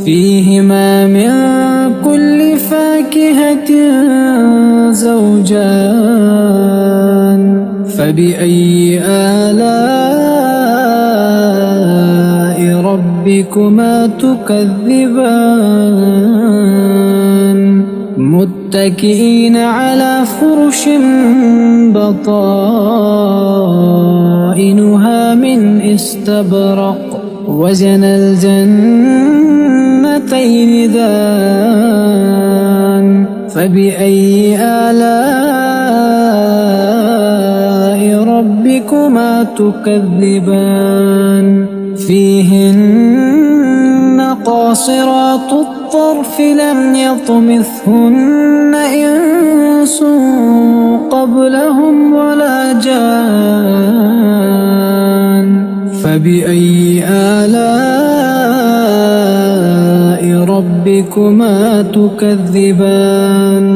فيهما من كل فاكهة زوجان فبأي آلاء ربكما تكذبان متكئين على فرش بطائنها من استبرق وزنى الجنتين دان فبأي آلاء ربكما تكذبان فيهن قاصرات الطرف لم يطمثهن إنس قبلهم ولا جان فبأي آلاء ربكما تكذبان